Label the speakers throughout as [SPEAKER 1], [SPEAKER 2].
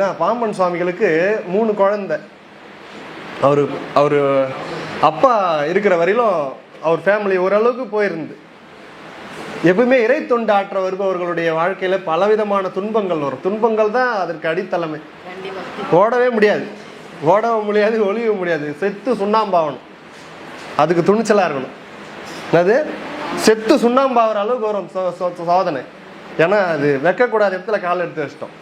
[SPEAKER 1] அப்படின்னா, பாம்பன் சுவாமிகளுக்கு 3 குழந்தை. அவர் அப்பா இருக்கிற வரையிலும் அவர் ஃபேமிலி ஓரளவுக்கு போயிருந்து. எப்பவுமே இறை தொண்டு ஆற்ற வருபவர்களுடைய வாழ்க்கையில பலவிதமான துன்பங்கள் வரும். துன்பங்கள் தான் அதற்கு அடித்தளமே. ஓடவே முடியாது, ஒளியவும் முடியாது. செத்து சுண்ணாம்பாகணும், அதுக்கு துணிச்சலா இருக்கணும். அது செத்து சுண்ணாம்பாகிற அளவுக்கு வரும் சோதனை. ஏன்னா அது வைக்கக்கூடாத இடத்துல கால் எடுத்து வச்சிட்டோம்.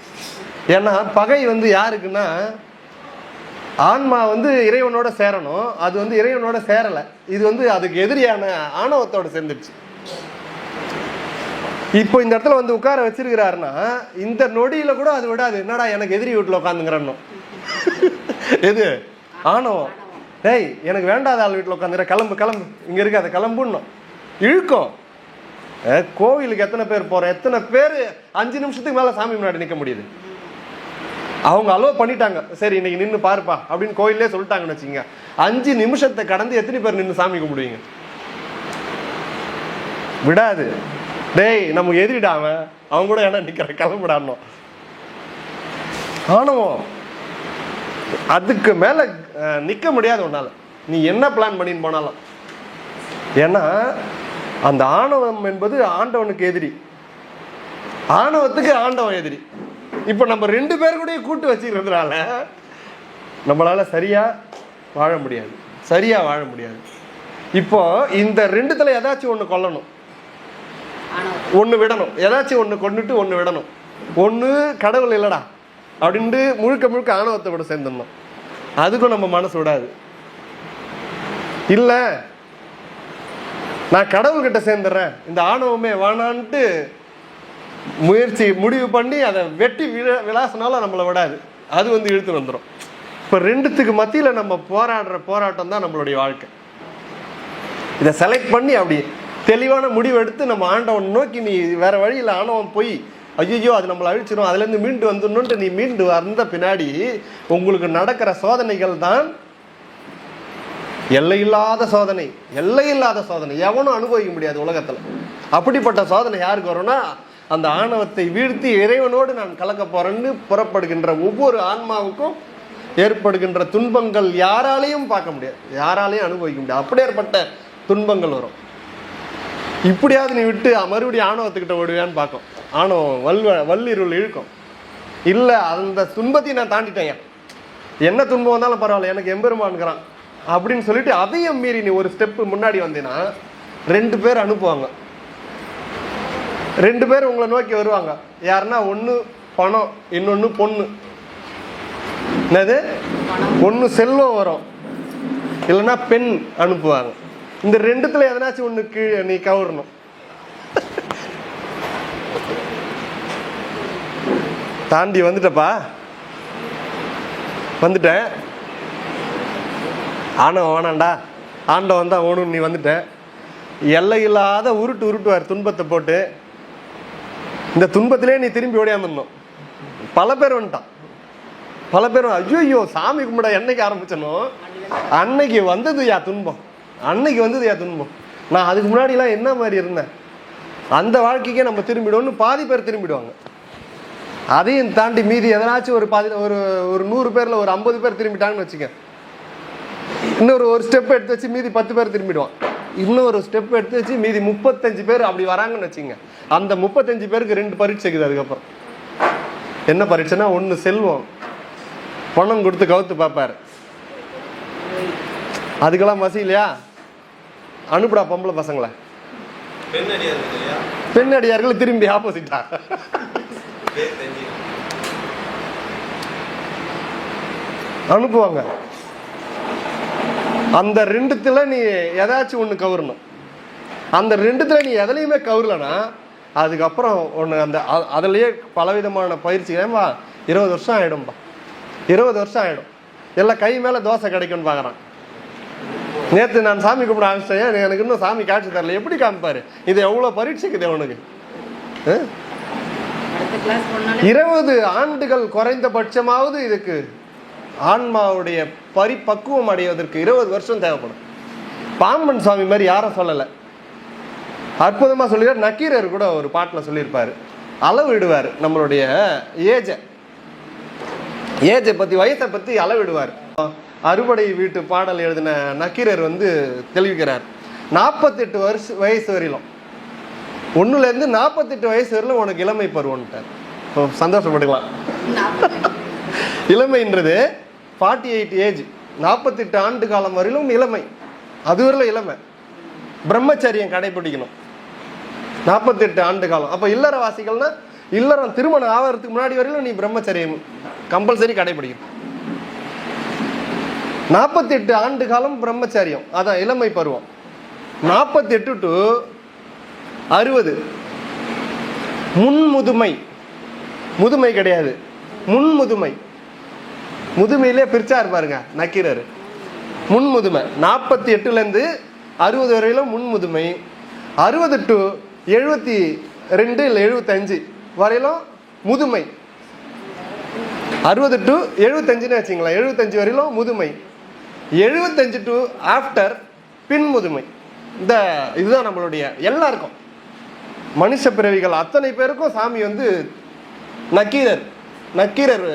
[SPEAKER 1] ஏன்னா பகை யாருக்குன்னா, ஆன்மா இறைவனோட சேரணும், அது இறைவனோட சேரலை. இது அதுக்கு எதிரியான ஆணவத்தோட சேர்ந்துருச்சு. இப்போ இந்த இடத்துல உட்கார வச்சிருக்கிறாருன்னா, இந்த நொடியில கூட அது விடாது. என்னடா எனக்கு எதிரி வீட்டுல உட்காந்துங்கிறன்னு. எது ஆணவம். டேய், எனக்கு வேண்டாத ஆள் வீட்டுல உட்காந்துற, கிளம்பு கிளம்பு, இங்க இருக்காத, கிளம்புன்னு இழுக்கும். கோவிலுக்கு எத்தனை பேர் போறோம்? எத்தனை பேர் 5 நிமிஷத்துக்கு மேல சாமி முன்னாடி நிக்க முடியுது? அவங்க அலோவ் பண்ணிட்டாங்க, சரி இன்னைக்கு நின்று பாருப்பா அப்படின்னு கோயிலே சொல்லிட்டாங்கன்னு வச்சுங்க. 5 நிமிஷத்தை கடந்து எத்தனை பேர் நின்று சாமி கும்பிடுவீங்க? விடாது. டேய், நமக்கு எதிரிடாம அவங்க கூட என்ன நிக்கிற, கிளம்பிடானோம். ஆணவம் அதுக்கு மேல நிக்க முடியாது உன்னால, நீ என்ன பிளான் பண்ணின்னு போனாலும். ஏன்னா அந்த ஆணவம் என்பது ஆண்டவனுக்கு எதிரி, ஆணவத்துக்கு ஆண்டவன் எதிரி. இப்ப நம்ம 2 பேர் கூட கூட்டு வச்சுக்கிறதுனால நம்மளால சரியா வாழ முடியாது. இப்போ இந்த 2த்துல ஏதாச்சும் ஒண்ணு கொல்லணும், ஒண்ணு விடணும். ஏதாச்சும் ஒண்ணு கொண்டுட்டு ஒண்ணு விடணும். ஒண்ணு கடவுள் இல்லடா அப்படின்ட்டு முழுக்க ஆணவத்தை கூட சேர்ந்துடணும். அதுக்கும் நம்ம மனசு விடாது. இல்ல நான் கடவுள்கிட்ட சேர்ந்துடுறேன், இந்த ஆணவமே வேணான்ட்டு முடிவு பண்ணி அதை வெட்டி விளாசினாலும் நம்மளை விடாது. அது இழுத்து வந்துடும். இப்போ 2த்துக்கு மத்தியில் நம்ம போராடுற போராட்டம் தான் நம்மளுடைய வாழ்க்கை. இதை செலக்ட் பண்ணி அப்படி தெளிவான முடிவு எடுத்து நம்ம ஆண்டவன் நோக்கி, நீ வேற வழியில் ஆணவம் போய் ஐயோ அது நம்மளை அழிச்சிடும், அதுலேருந்து மீண்டு வந்துடணுன்ட்டு நீ மீண்டு வந்த பின்னாடி உங்களுக்கு நடக்கிற சோதனைகள் தான் எல்லையில்லாத சோதனை. எவனும் அனுபவிக்க முடியாது உலகத்தில். அப்படிப்பட்ட சோதனை யாருக்கு வரும்னா, அந்த ஆணவத்தை வீழ்த்தி இறைவனோடு நான் கலக்க போறேன்னு புறப்படுகின்ற ஒவ்வொரு ஆன்மாவுக்கும் ஏற்படுகின்ற துன்பங்கள் யாராலையும் பார்க்க முடியாது, யாராலையும் அனுபவிக்க முடியாது. அப்படியேற்பட்ட துன்பங்கள் வரும். இப்படியாவது நீ விட்டு மறுபடியும் ஆணவத்துக்கிட்ட ஓடுவியான்னு பார்க்கும். ஆணவம் வல்லிருள் இழுக்கும். இல்லை, அந்த துன்பத்தையும் நான் தாண்டிட்டேன், என்ன துன்பம் வந்தாலும் பரவாயில்ல, எனக்கு எம்பெருமான்கிறான் அப்படின்னு சொல்லிட்டு அதையும் மீறி நீ ஒரு ஸ்டெப்பு முன்னாடி வந்தீங்கன்னா 2 பேர் அனுப்புவாங்க. 2 பேர் உங்களை நோக்கி வருவாங்க. யாருன்னா, ஒன்று பணம், இன்னொன்று பொண்ணு. என்னது? ஒன்று செல்வம் வரும், இல்லைன்னா பெண் அனுப்புவாங்க. இந்த 2த்துல எதனாச்சும் ஒண்ணுக்கு நீ கவரணும். தாண்டி வந்துட்டப்பா, வந்துட்டேன், ஆணவம் வேணாண்டா, ஆண்டவன் தான் ஓணும், நீ வந்துட்ட. எல்லையில்லாத உருட்டுவார் துன்பத்தை போட்டு. இந்த துன்பத்திலே நீ திரும்பி ஓடியாந்துடணும். பல பேர் வந்துட்டான், பல பேர் ஐயோ சாமி கும்பிட என்னைக்கு ஆரம்பிச்சனோ அன்னைக்கு வந்தது யா துன்பம், நான் அதுக்கு முன்னாடிலாம் என்ன மாதிரி இருந்தேன், அந்த வாழ்க்கைக்கே நம்ம திரும்பிடுவோம்னு பாதி பேர் திரும்பிடுவாங்க. அதையும் தாண்டி மீதி எதனாச்சும் ஒரு 100 பேர்ல ஒரு 50 பேர் திரும்பிட்டாங்கன்னு வச்சுக்க. இன்னொரு ஸ்டெப் எடுத்து வச்சு மீதி 10 பேர் திரும்பிடுவான். இன்னொரு ஸ்டெப் எடுத்து வச்சு மீதி 35 பேர் அப்படி வராங்கன்னு வச்சுங்க. அந்த 35 பேருக்கு 2 பரீட்சைக்குது. அதுக்கப்புறம் என்ன பரீட்சைனா, ஒன்று செல்வம், பணம் கொடுத்து கவுத்து பார்ப்பாரு. அதுக்கெல்லாம் மசி இல்லையா, அனுப்புடா பொம்பளை பசங்களை. பெண் அடியார்கள் திரும்பி ஆப்போசிட்டா அனுப்புவாங்க. அந்த 2த்துல நீ ஏதாச்சும் ஒண்ணு கவரணும். அந்த 2த்துல நீ எதுலையுமே கவரலனா அதுக்கப்புறம் ஒன்று அதுலயே பலவிதமான பயிற்சி. ஏன்பா 20 வருஷம் ஆயிடும்பா, 20 வருஷம் ஆயிடும், எல்லாம் கை மேல தோசை கிடைக்கும்னு பாக்குறான். நேற்று நான் சாமி கும்பிட ஆரம்பிச்சேன், எனக்கு இன்னும் சாமி காட்சி தரல. எப்படி காமிப்பாரு? இது எவ்வளவு பரீட்சைக்குது அவனுக்கு. 20 ஆண்டுகள் குறைந்தபட்சமாவது இதுக்கு ஆன்மாவுடைய பரிபக்குவம் அடைவதற்கு 20 வருஷம் தேவைப்படும். பாம்பன் சுவாமி மாதிரி யாரும் சொல்லலை, அற்புதமா சொல்லிடுறார். நக்கீரர் கூட ஒரு பாட்டில் சொல்லியிருப்பாரு, அளவு இடுவார் நம்மளுடைய ஏஜை. ஏஜை பற்றி வயசை பற்றி அளவிடுவார். அறுபடை வீட்டு பாடல் எழுதின நக்கீரர் வந்து தெளிவிக்கிறார். 48 வயசு வரையிலும், 1லேருந்து 48 வயசு வரையிலும் உனக்கு இளமை பருவன்ட்டார். சந்தோஷப்பட்டுக்கலாம். இளமைன்றது 48 ஏஜ், 48 ஆண்டு காலம் வரையிலும் இளமை. அது வரையிலும் இளமை. பிரம்மச்சரியம் கடைபிடிக்கணும் 48 ஆண்டு காலம். அப்போ இல்லறவாசிகள்னா இல்லறம் திருமணம் ஆகிறதுக்கு முன்னாடி வரையிலும் நீ பிரம்மச்சரியம் கம்பல்சரி கடைபிடிக்கணும். 48 ஆண்டு காலம் பிரம்மச்சரியம், அதான் இளமை பருவம். 48 to 60 முன்முதுமை. முதுமை கிடையாது, முன்முதுமை. முதுமையிலே பிரிச்சா இருப்பாருங்க நக்கீரர். முன்முதுமை 48லேருந்து 60 வரையிலும் முன்முதுமை. 60 to 72 இல்லை 75 வரையிலும் முதுமை. 60 to 75ன்னு வச்சுங்களேன், 75 வரையிலும் முதுமை. 75 to ஆஃப்டர் பின் முதுமை. இதுதான் நம்மளுடைய எல்லாருக்கும், மனுஷ பிறவிகள் அத்தனை பேருக்கும் சாமி வந்து நக்கீரர்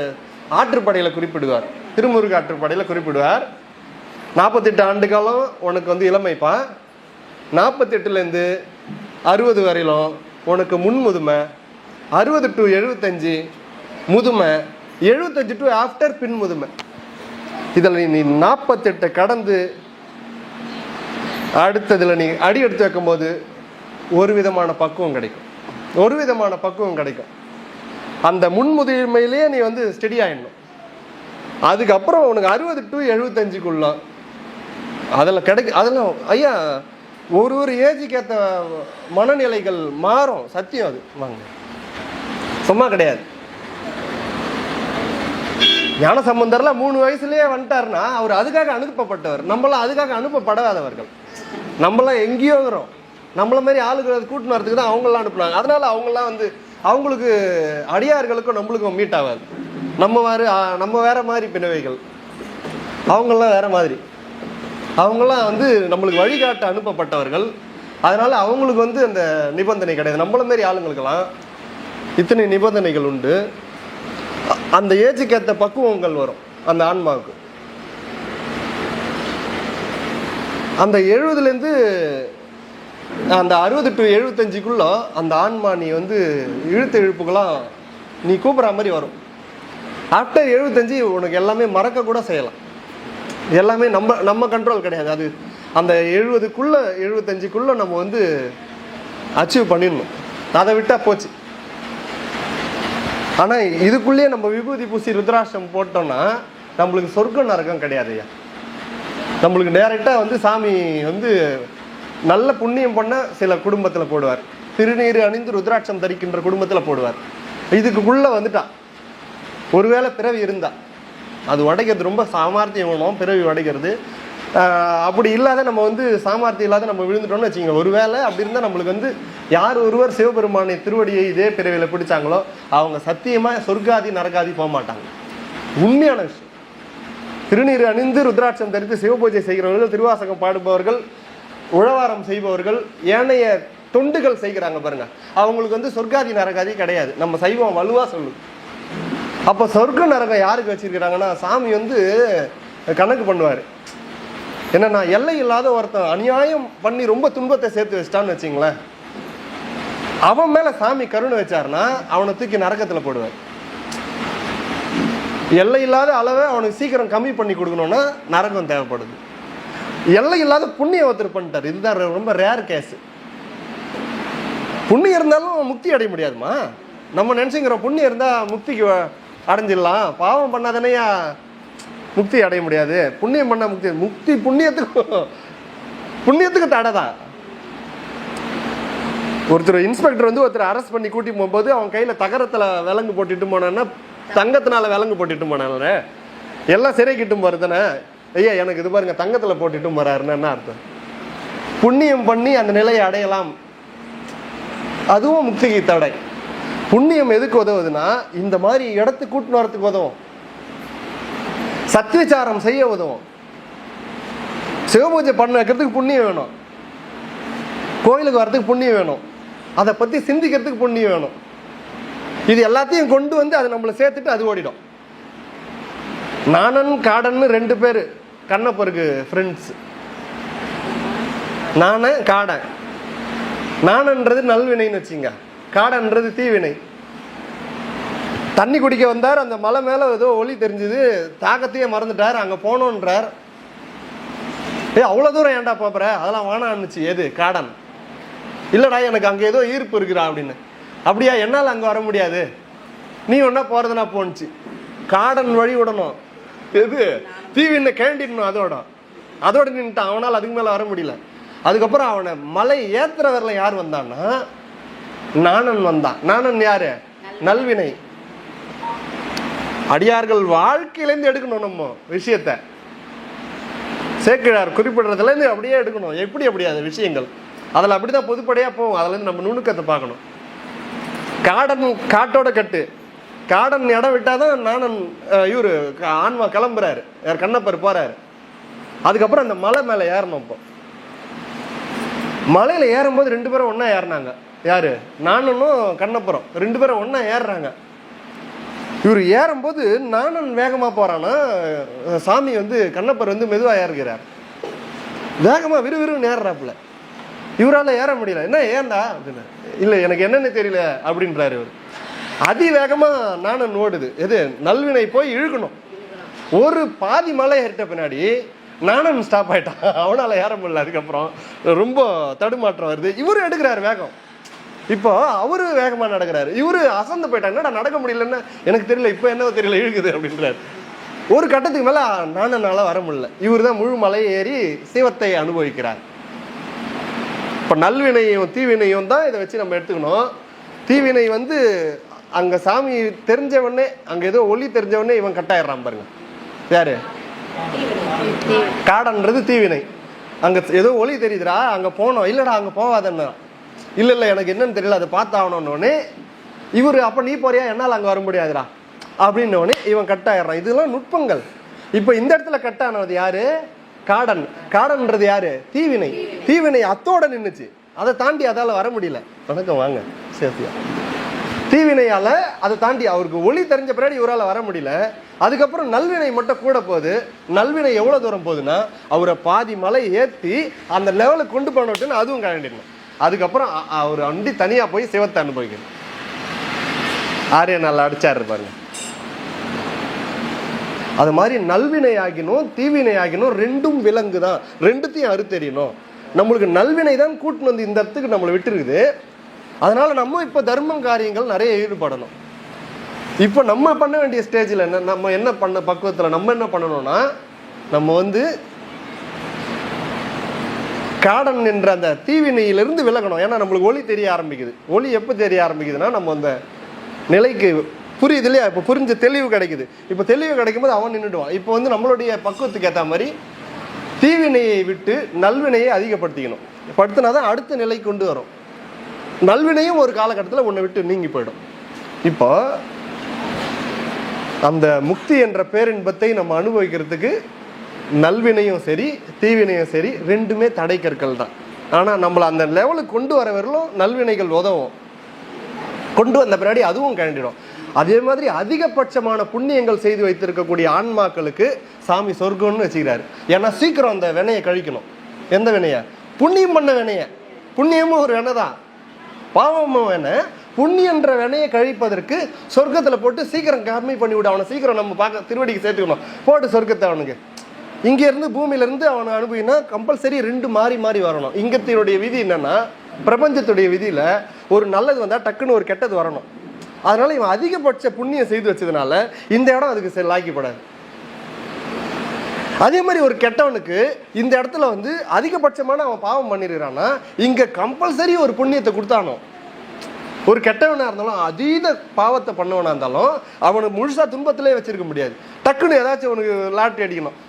[SPEAKER 1] ஆற்றுப்படையில் குறிப்பிடுவார். திருமுருக ஆற்றுப்படையில் குறிப்பிடுவார். 48 ஆண்டு காலம் உனக்கு வந்து இளமைப்பா, 48லேருந்து 60 வரையிலும் உனக்கு முன்முதுமை, 60 to 75 முதுமை, 75 to ஆஃப்டர் பின் முதுமை. இதில் நீ 48 கடந்து அடுத்ததில் நீ அடி எடுத்து வைக்கும்போது ஒரு விதமான பக்குவம் கிடைக்கும். அந்த முன்முதுமையிலேயே நீ வந்து ஸ்டெடி ஆயிடணும். அதுக்கப்புறம் உனக்கு 60 to 75க்குள்ள அதெல்லாம் ஐயா ஒரு ஏஜுக்கு ஏற்ற மனநிலைகள் மாறும். சத்தியம் அது, வாங்க, சும்மா கிடையாது. ஞானசம்பந்தர்லாம் 3 வயசுலயே வந்துட்டாருன்னா அவர் அதுக்காக அனுப்பப்பட்டவர். நம்மளாம் அதுக்காக அனுப்பப்படாதவர்கள். நம்மளாம் எங்கேயோ இருக்கிறோம். நம்மள மாதிரி ஆளுகளை கூட்டின்னு வரதுக்கு தான் அவங்களாம் அனுப்புனாங்க. அதனால அவங்களாம் வந்து அவங்களுக்கு அடியார்களுக்கும் நம்மளுக்கும் மீட் ஆகாது. நம்ம வேற மாதிரி பின்னவைகள், அவங்கெல்லாம் வேற மாதிரி. அவங்கெல்லாம் வந்து நம்மளுக்கு வழிகாட்ட அனுப்பப்பட்டவர்கள். அதனால அவங்களுக்கு வந்து அந்த நிபந்தனை கிடையாது. நம்மள மாரி ஆளுங்களுக்கெல்லாம் இத்தனை நிபந்தனைகள் உண்டு. அந்த ஏஜுக்கு ஏற்ற பக்குவங்கள் வரும் அந்த ஆன்மாவுக்கு. அந்த 70லேருந்து அந்த 60 to 75க்குள்ள அந்த ஆன்மா நீ வந்து இழுப்புகளாம் நீ கூப்பிட்ற மாதிரி வரும். ஆஃப்டர் 75 உனக்கு எல்லாமே மறக்க கூட செய்யலாம். எல்லாமே நம்ம கண்ட்ரோல் கிடையாது. அது அந்த 70க்குள்ள 75க்குள்ள நம்ம வந்து அச்சீவ் பண்ணிடணும். அதை விட்டா போச்சு. ஆனால் இதுக்குள்ளேயே நம்ம விபூதி பூசி ருத்ராட்சம் போட்டோம்னா நம்மளுக்கு சொர்க்கம் நரகம் கிடையாது ஐயா. நம்மளுக்கு டைரெக்டாக வந்து சாமி வந்து நல்ல புண்ணியம் பண்ண சில குடும்பத்தில் போடுவார். திருநீர் அணிந்து ருத்ராட்சம் தரிக்கின்ற குடும்பத்தில் போடுவார். இதுக்குள்ளே வந்துட்டான். ஒருவேளை பிறவி இருந்தா அது உடைக்கிறது ரொம்ப சாமர்த்தியம் வேணும். பிறவி உடைக்கிறது அப்படி இல்லாத நம்ம வந்து சாமர்த்தியம் இல்லாத நம்ம விழுந்துட்டோம்னு வச்சுக்கோங்க. ஒருவேளை அப்படி இருந்தால் நம்மளுக்கு வந்து யார் ஒருவர் சிவபெருமானை திருவடியை இதே பிறவியில் பிடிச்சாங்களோ அவங்க சத்தியமாக சொர்க்காதி நரகாதி போக மாட்டாங்க. உண்மையான விஷயம். திருநீர் அணிந்து ருத்ராட்சம் தரித்து சிவபூஜை செய்கிறவர்கள், திருவாசகம் பாடுபவர்கள், உழவாரம் செய்பவர்கள், ஏனைய தொண்டுகள் செய்கிறாங்க பாருங்க, அவங்களுக்கு வந்து சொர்க்காதி நரகாதி கிடையாது. நம்ம சைவம் வலுவாக சொல்லுது. அப்போ சொர்க்க நரகம் யாருக்கு வச்சிருக்கிறாங்கன்னா சாமி வந்து கணக்கு பண்ணுவார். என்னன்னா எல்லை இல்லாத ஒருத்தன் அநியாயம் பண்ணி ரொம்ப துன்பத்தை சேர்த்து வச்சிட்டான்னு வச்சிங்களேன், அவன் மேல சாமி கருணை வச்சாருன்னா அவனை தூக்கி நரகத்தில் போடுவார். எல்லை இல்லாத அளவை அவனுக்கு சீக்கிரம் கம்மி பண்ணி கொடுக்கணும்னா நரகம் தேவைப்படுது. எல்லை இல்லாத புண்ணியம் ஒருத்தர் பண்ணிட்டார். இதுதான் ரொம்ப ரேர் கேஸ். புண்ணியம் இருந்தாலும் முக்தி அடைய முடியாதுமா. நம்ம நினைச்சுங்கிற புண்ணியம் இருந்தா முக்திக்கு அடைஞ்சிடலாம். பாவம் பண்ணாதானையா முக்தி அடைய முடியாது. புண்ணியம் பண்ண முக்தி புண்ணியத்துக்கு தடை தான். ஒருத்தர் இன்ஸ்பெக்டர் வந்து ஒருத்தர் அரெஸ்ட் பண்ணி கூட்டி போகும்போது அவன் கையில தகரத்துல விலங்கு போட்டுட்டு போனான்னா தங்கத்தினால விலங்கு போட்டுட்டு போனால எல்லாம் சிறை கிட்டும் போறதுதானே. ஐயா எனக்கு இது பாருங்க தங்கத்துல போட்டுட்டு போறாருன்னு என்ன அர்த்தம்? புண்ணியம் பண்ணி அந்த நிலையை அடையலாம், அதுவும் முக்திக்கு தடை. புண்ணியம் எதுக்கு உதவுதுன்னா இந்த மாதிரி இடத்துக்கு கூட்டின்னு வரத்துக்கு உதவும், சத்விச்சாரம் செய்ய உதவும், சிவபூஜை பண்ண வைக்கிறதுக்கு புண்ணியம் வேணும், கோயிலுக்கு வரதுக்கு புண்ணியம் வேணும், அதை பத்தி சிந்திக்கிறதுக்கு புண்ணியம் வேணும். இது எல்லாத்தையும் கொண்டு வந்து அதை நம்மளை சேர்த்துட்டு அது ஓடிடும். நாணன் காடன்னு 2 பேர் கண்ணப்பருக்கு ஃப்ரெண்ட்ஸ். நாண காடன். நாணன்றது நல்வினைன்னு வச்சுங்க, காடன்றது தீவினை. தண்ணி குடிக்க வந்தார், அந்த மலை மேலே ஏதோ ஒளி தெரிஞ்சுது, தாகத்தையே மறந்துட்டார், அங்கே போனோன்றார். அவ்வளோ தூரம் ஏன்டா போகிற, அதெல்லாம் வேணான்னுச்சு. எது? காடன். இல்லைடா எனக்கு அங்கே ஏதோ ஈர்ப்பு இருக்குடா அப்படின்னு. அப்படியா, என்னால் அங்கே வர முடியாது, நீ ஒன்றா போகிறதுனா போணுச்சு. காடன் வழி விடணும், எது? தீவினை கேண்டிடணும், அதோட நின்றுட்டான். அவனால் அதுக்கு மேலே வர முடியல. அதுக்கப்புறம் அவனை மலை ஏத்துறவர்ல யார் வந்தான்னா நாணன் வந்தான். நாணன் யாரு? நல்வினை. அடியார்கள் வாழ்க்கையிலேருந்து எடுக்கணும் நம்ம விஷயத்த. சேக்கிழார் குறிப்பிடுறதுலேருந்து அப்படியே எடுக்கணும். எப்படி அந்த விஷயங்கள் அதில் அப்படிதான் பொதுப்படையாக போகும். அதுலேருந்து நம்ம நுணுக்கத்தை பார்க்கணும். காடன் காட்டோட கட்டு. காடன் இடம் விட்டாதான் நாணன் இவரு ஆன்மா கிளம்புறாரு, கண்ணப்பர் போறாரு. அதுக்கப்புறம் அந்த மலை மேலே ஏறணும். இப்போ மலையில் ஏறும்போது 2 பேரும் ஒன்றா ஏறினாங்க. யாரு? நாணனும் கண்ணப்பரும் 2 பேரும் ஒன்றா ஏறுறாங்க. இவர் ஏறும்போது நாணன் வேகமாக போகிறான்னா, சாமி கண்ணப்பர் மெதுவாக ஏறுகிறார். வேகமாக விறுவிறுன்னு ஏறுறாப்புல. இவரால் ஏற முடியல. என்ன ஏன்டா அப்படின்னு. இல்லை எனக்கு என்னென்னு தெரியல அப்படின்றாரு இவர். அதிவேகமாக நாணன் ஓடுது. எது? நல்வினை போய் இழுக்கணும். ஒரு பாதி மலை ஏறிட்ட பின்னாடி நாணன் ஸ்டாப் ஆயிட்டான். அவனால் ஏற முடியல. அதுக்கப்புறம் ரொம்ப தடுமாற்றம் வருது. இவரு எடுக்கிறாரு வேகம். இப்போ அவரு வேகமாக நடக்கிறாரு, இவரு அசந்து போயிட்டாங்க. என்னடா நடக்க முடியலன்னு எனக்கு தெரியல, இப்போ என்னவோ தெரியல, இழுக்குது அப்படின்றாரு. ஒரு கட்டத்துக்கு மேலே நாணனால வர முடியல. இவர் தான் முழு மலையை ஏறி சிவத்தை அனுபவிக்கிறார். இப்போ நல்வினையும் தீவினையும் தான் இதை வச்சு நம்ம எடுத்துக்கணும். தீவினை அங்கே சாமி தெரிஞ்சவொடனே, அங்கே ஏதோ ஒளி தெரிஞ்சவொடனே இவன் கட்டாயிடுறான் பாருங்க. யாரு? காடன்றது தீவினை. அங்கே ஏதோ ஒளி தெரியுதுடா, அங்கே போனோம். இல்லைடா அங்கே போகாதன்னா. இல்லை எனக்கு என்னன்னு தெரியல, அதை பார்த்தாகணுன்னொடனே இவர் அப்போ நீ போறியா, என்னால் அங்கே வர முடியாதுடா அப்படின்னோடனே இவன் கட்டாயிடுறான். இதெல்லாம் நுட்பங்கள். இப்போ இந்த இடத்துல கட்டானது யாரு? காடன். காடன்றது யாரு? தீவினை. தீவினை அத்தோட நின்றுச்சு, அதை தாண்டி அதால் வர முடியல. வணக்கம், வாங்க சேஃபியா. தீவினையால் அதை தாண்டி அவருக்கு ஒளி தெரிஞ்ச பின்னாடி இவரால் வர முடியல. அதுக்கப்புறம் நல்வினை மட்டும் கூட போகுது. நல்வினை எவ்வளோ தூரம் போகுதுன்னா, அவரை பாதி மலை ஏற்றி அந்த லெவலுக்கு கொண்டு போனோட்டுன்னு அதுவும் கழண்டிடணும். அதுக்கப்புறம் அவர் வண்டி தனியாக போய் சிவத்தை அனுபவிக்கணும். ஆரிய நல்லா அடிச்சாரு பாருங்க. அது மாதிரி நல்வினை ஆகினும் தீவினை ஆகினும் ரெண்டும் விலங்கு தான். ரெண்டுத்தையும் அறுத்தெறியணும். நம்மளுக்கு நல்வினை தான் கூட்டின்னு இந்த இடத்துக்கு நம்மளை விட்டுருக்குது. அதனால நம்ம இப்போ தர்மம் காரியங்கள் நிறைய ஈடுபடணும். இப்போ நம்ம பண்ண வேண்டிய ஸ்டேஜில் என்ன, நம்ம என்ன பண்ண பக்குவத்தில் நம்ம என்ன பண்ணணும்னா, நம்ம காடன் என்ற அந்த தீவினையிலிருந்து விலகணும். ஏன்னா நம்மளுக்கு ஒளி தெரிய ஆரம்பிக்குது. ஒளி எப்போ தெரிய ஆரம்பிக்குதுன்னா, நம்ம அந்த நிலைக்கு புரியுது இல்லையா, இப்போ புரிஞ்ச தெளிவு கிடைக்குது. இப்போ தெளிவு கிடைக்கும் போது அவன் நின்றுடுவான். இப்போ நம்மளுடைய பக்குவத்துக்கு ஏற்ற மாதிரி தீவினையை விட்டு நல்வினையை அதிகப்படுத்திக்கணும். படுத்தினா தான் அடுத்த நிலை கொண்டு வரும். நல்வினையும் ஒரு காலகட்டத்தில் உன்னை விட்டு நீங்கி போயிடும். இப்போ அந்த முக்தி என்ற பேரின்பத்தை நம்ம அனுபவிக்கிறதுக்கு நல்வினையும் சரி தீவினையும் சரி ரெண்டுமே தடை கற்கள் தான். ஆனால் நம்மளை அந்த லெவலுக்கு கொண்டு வர வரலும் நல்வினைகள் உதவும். கொண்டு வந்த பின்னாடி அதுவும் கண்டிடும். அதே மாதிரி அதிகபட்சமான புண்ணியங்கள் செய்து வைத்திருக்கக்கூடிய ஆன்மாக்களுக்கு சாமி சொர்க்கம்னு வச்சுக்கிறாரு. ஏன்னா சீக்கிரம் அந்த வினையை கழிக்கணும். எந்த வினைய? புண்ணியம் பண்ண வினைய. புண்ணியமும் ஒரு வினை தான், பாவமும் வேணை. புண்ணியன்ற வினையை கழிப்பதற்கு சொர்க்கத்தில் போட்டு சீக்கிரம் கம்மி பண்ணி விட. அவனை சீக்கிரம் நம்ம பார்க்க திருவடிக்கு சேர்த்துக்கணும். போட்டு சொர்க்கத்தை அவனுக்கு இங்கேருந்து பூமியிலேருந்து அவனை அனுப்பினா கம்பல்சரி 2 மாறி மாறி வரணும். இங்கத்தினுடைய விதி என்னன்னா, பிரபஞ்சத்துடைய விதியில் ஒரு நல்லது வந்தால் டக்குன்னு ஒரு கெட்டது வரணும். அதனால இவன் அதிகபட்ச புண்ணியம் செய்து வச்சதுனால இந்த இடம் அதுக்கு லாய்க்கப்படாது. அதே மாதிரி ஒரு கெட்டவனுக்கு இந்த இடத்துல அதிகபட்சமான அவன் பாவம் பண்ணிருக்கிறான்னா இங்கே கம்பல்சரி ஒரு புண்ணியத்தை கொடுத்தானோ. ஒரு கெட்டவனாக இருந்தாலும் அதீத பாவத்தை பண்ணவனாக இருந்தாலும் அவனை முழுசாக துன்பத்திலே வச்சிருக்க முடியாது. டக்குன்னு ஏதாச்சும் அவனுக்கு லாட்டரி அடிக்கணும்,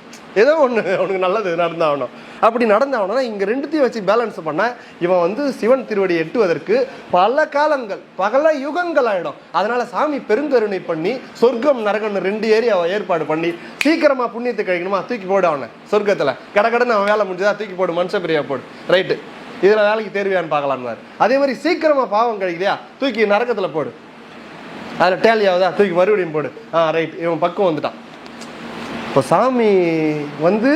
[SPEAKER 1] ஏதோ ஒன்று அவனுக்கு நல்லது நடந்தாகணும். அப்படி நடந்தாகணும்னா இங்கே ரெண்டுத்தையும் வச்சு பேலன்ஸ் பண்ண இவன் சிவன் திருவடியை எட்டுவதற்கு பல காலங்கள் பல யுகங்கள் ஆகிடும். அதனால சாமி பெருங்கருணை பண்ணி சொர்க்கம் நரகம்னு 2 ஏரியாவை ஏற்பாடு பண்ணி சீக்கிரமாக புண்ணியத்தை கழிக்கணுமா, தூக்கி போடு அவனை சொர்க்கத்தில். கடன்னு அவன் வேலை முடிஞ்சதா தூக்கி போடு, மனுஷ பிரியா போடு, ரைட்டு இதில் வேலைக்கு தேர்வியான்னு பார்க்கலான்னு. அதே மாதிரி சீக்கிரமாக பாவம் கழிக்கலையா தூக்கி நரகத்தில் போடு, அதில் டேலியாவதா தூக்கி மறுபடியும் போடு, ரைட் இவன் பக்கம் வந்துட்டான். இப்போ சாமி வந்து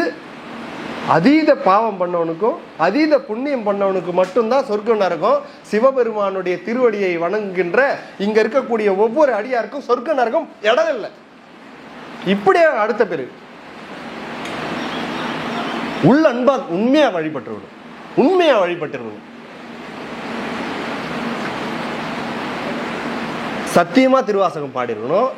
[SPEAKER 1] அதீத பாவம் பண்ணவனுக்கும் அதீத புண்ணியம் பண்ணவனுக்கு மட்டும்தான் சொர்க்கம் நரகம். சிவபெருமானுடைய திருவடியை வணங்குகின்ற இங்க இருக்கக்கூடிய ஒவ்வொரு அடியாருக்கும் சொர்க்க நரகம் இடம் இல்லை. இப்படியே அடுத்த பிறகு உள்ள அன்பா உண்மையா வழிபட்டுருக்கணும், உண்மையா வழிபட்டுருக்கணும். சத்தியமா திருவாசகம் பாடிருக்கணும்,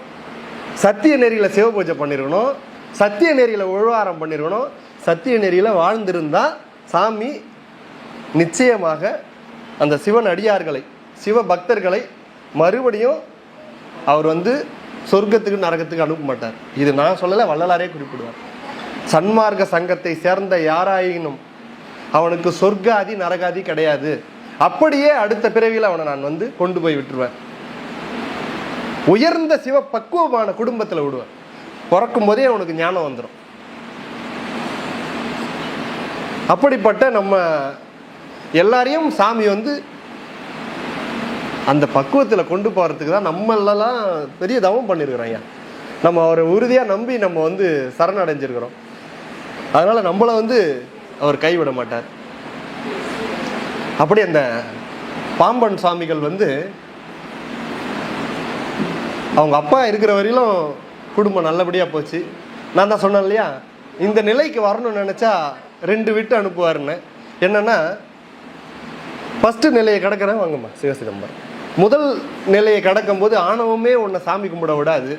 [SPEAKER 1] சத்திய நெறியில சிவபூஜை பண்ணிருக்கணும், சத்திய நெறியில உழவாரம் பண்ணிருக்கணும். சத்திய நெறியில வாழ்ந்திருந்தா சாமி நிச்சயமாக அந்த சிவன் அடியார்களை, சிவ பக்தர்களை மறுபடியும் அவர் வந்து சொர்க்கத்துக்கு நரகத்துக்கு அனுப்ப மாட்டார். இது நான் சொல்லலை, வள்ளலாரே குறிப்பிடுவார். சன்மார்க்க சங்கத்தை சேர்ந்த யாராயினும் அவனுக்கு சொர்க்காதி நரகாதி கிடையாது. அப்படியே அடுத்த பிறவியில் அவனை நான் வந்து கொண்டு போய் விட்டுருவேன். உயர்ந்த சிவ பக்குவமான குடும்பத்தில் விடுவேன். பிறக்கும் போதே அவனுக்கு ஞானம் வந்துடும். அப்படிப்பட்ட நம்ம எல்லாரையும் சாமி வந்து அந்த பக்குவத்தில் கொண்டு போகிறதுக்கு தான் நம்மளெல்லாம் பெரிய தவம் பண்ணியிருக்கிறோம் ஐயா. நம்ம அவரை உறுதியாக நம்பி நம்ம வந்து சரணடைஞ்சிருக்கிறோம். அதனால் நம்மளை வந்து அவர் கைவிட மாட்டார். அப்படி அந்த பாம்பன் சுவாமிகள் வந்து அவங்க அப்பா இருக்கிற வரையிலும் குடும்பம் நல்லபடியாக போச்சு. நான் தான் சொன்னேன் இல்லையா, இந்த நிலைக்கு வரணும்னு நினச்சா 2 விட்டு அனுப்புவாருன்னு. என்னன்னா, ஃபஸ்ட்டு நிலையை கடக்கிறேன் வாங்கம்மா சிவசிதம்பரம். முதல் நிலையை கடக்கும் போது ஆணவமே உன்னை சாமி கும்பிட விடாது.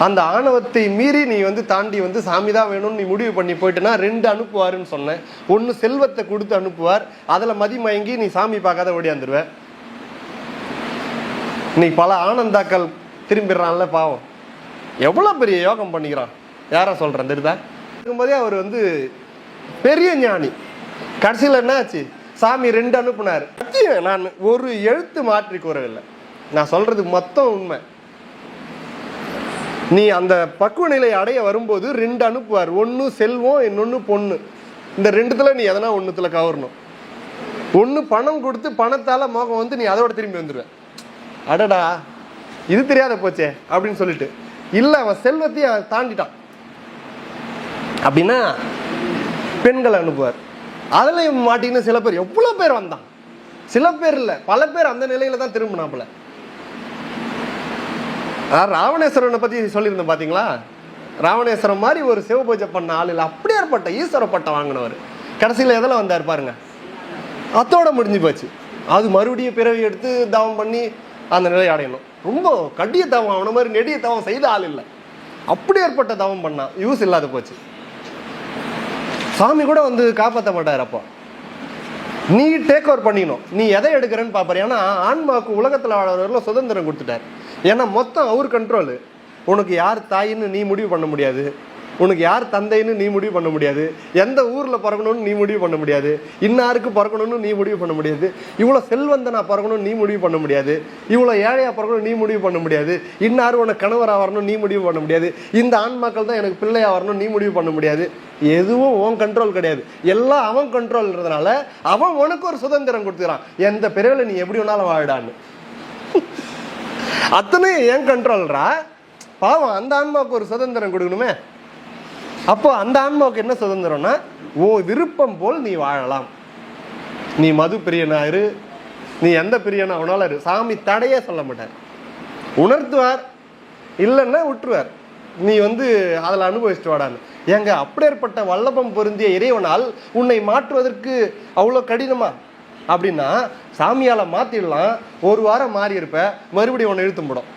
[SPEAKER 1] அந்த ஆணவத்தை மீறி நீ வந்து தாண்டி வந்து சாமி தான் வேணும்னு நீ முடிவு பண்ணி போயிட்டுனா 2 அனுப்புவாருன்னு சொன்னேன். ஒன்று செல்வத்தை கொடுத்து அனுப்புவார், அதில் மதிமயங்கி நீ சாமி பார்க்காத ஓடியாந்துருவ. நீ பல ஆனந்தாக்கள் திரும்பிடுறான்ல பாவம், எவ்வளோ பெரிய யோகம் பண்ணிக்கிறான். யாரா சொல்கிறேன் தெரியுதா? இருக்கும்போதே அவர் வந்து பெரிய ஞானி. கடைசியில் என்ன ஆச்சு, சாமி 2 அனுப்புனார். நான் ஒரு எழுத்து மாற்றி கூறவில்லை, நான் சொல்றது மொத்தம் உண்மை. நீ அந்த பக்குவ நிலை அடைய வரும்போது 2 அனுப்புவார். ஒன்று செல்வம், இன்னொன்று பொண்ணு. இந்த 2த்துல நீ எதனா ஒன்றுத்துல கவரணும். ஒன்று பணம் கொடுத்து பணத்தால் மோகம் வந்து நீ அதோட திரும்பி வந்துடுவேன். அடடா இது தெரியாத போச்சே அப்படின்னு சொல்லிட்டு, இல்லை அவன் செல்வத்தையும் தாண்டிட்டான் அப்படின்னா பெண்களை அனுப்புவார். அதில் மாட்டின்னு சில பேர், எவ்வளோ பேர் வந்தான், சில பேர் இல்லை பல பேர் அந்த நிலையில தான் திரும்பினாப்புல. ராவணேஸ்வரனை பற்றி சொல்லியிருந்தேன் பார்த்தீங்களா? ராவணேஸ்வரன் மாதிரி ஒரு சிவபூஜை பண்ண ஆள் இல்லை, அப்படியே ஏற்பட்ட ஈஸ்வர பட்டம் வாங்கினவர். கடைசியில் எதில் வந்தார் பாருங்க, அத்தோட முடிஞ்சு போச்சு. அது மறுபடியும் பிறவி எடுத்து தவம் பண்ணி அந்த நிலையை அடையணும். ரொம்ப கடிய தவம், அவன மாதிரி நெடிய தவம் செய்த ஆள் இல்லை, அப்படி ஏற்பட்ட தவம் பண்ணான், யூஸ் இல்லாத போச்சு. சாமி கூட வந்து காப்பாற்ற மாட்டார். அப்போ நீ டேக் ஓவர் பண்ணிக்கணும், நீ எதை எடுக்கிறேன்னு பார்ப்பார். ஏன்னா ஆன்மாவுக்கு உலகத்தில் வாழறவர்களும் சுதந்திரம் கொடுத்துட்டார். ஏன்னா மொத்தம் அவர் கண்ட்ரோலு. உனக்கு யார் தாயின்னு நீ முடிவு பண்ண முடியாது, உனக்கு யார் தந்தைன்னு நீ முடிவு பண்ண முடியாது, எந்த ஊரில் பிறக்கணும்னு நீ முடிவு பண்ண முடியாது, இன்னாருக்கு பிறக்கணும்னு நீ முடிவு பண்ண முடியாது, இவ்வளோ செல்வந்தனா பிறக்கணும்னு நீ முடிவு பண்ண முடியாது, இவ்வளோ ஏழையாக பிறக்கணும் நீ முடிவு பண்ண முடியாது, இன்னாரு உனக்கு கணவராக வரணும் நீ முடிவு பண்ண முடியாது, இந்த ஆண்மக்கள் தான் எனக்கு பிள்ளையாக வரணும் நீ முடிவு பண்ண முடியாது. எதுவும் உன் கண்ட்ரோல் கிடையாது, எல்லாம் அவன் கண்ட்ரோல்ன்றதுனால அவன் உனக்கு ஒரு சுதந்திரம் கொடுத்துக்கிறான். எந்த பிறவில் நீ எப்படி வேணாலும் வாழடான்னு. அத்தனை ஏன் கண்ட்ரோல்ரா? பாவம் அந்த ஆன்மாவுக்கு ஒரு சுதந்திரம் கொடுக்கணுமே. அப்போ அந்த ஆன்மாவுக்கு என்ன சுதந்திரம்னா, ஓ விருப்பம் போல் நீ வாழலாம். நீ மது பிரியனாயிரு, நீ எந்த பிரியனா அவனால இரு, சாமி தடையே சொல்ல மாட்டார். உணர்த்துவார், இல்லைன்னா விட்டுருவார். நீ வந்து அதில் அனுபவிச்சுட்டு வாடான்னு. ஏங்க அப்படியேற்பட்ட வல்லபம் பொருந்திய இறைவனால் உன்னை மாற்றுவதற்கு அவ்வளோ கடினமா? அப்படின்னா சாமியால் மாற்றிடலாம், 1 வாரம் மாறி இருப்ப, மறுபடியும் உன்னை இழுத்து போடும்.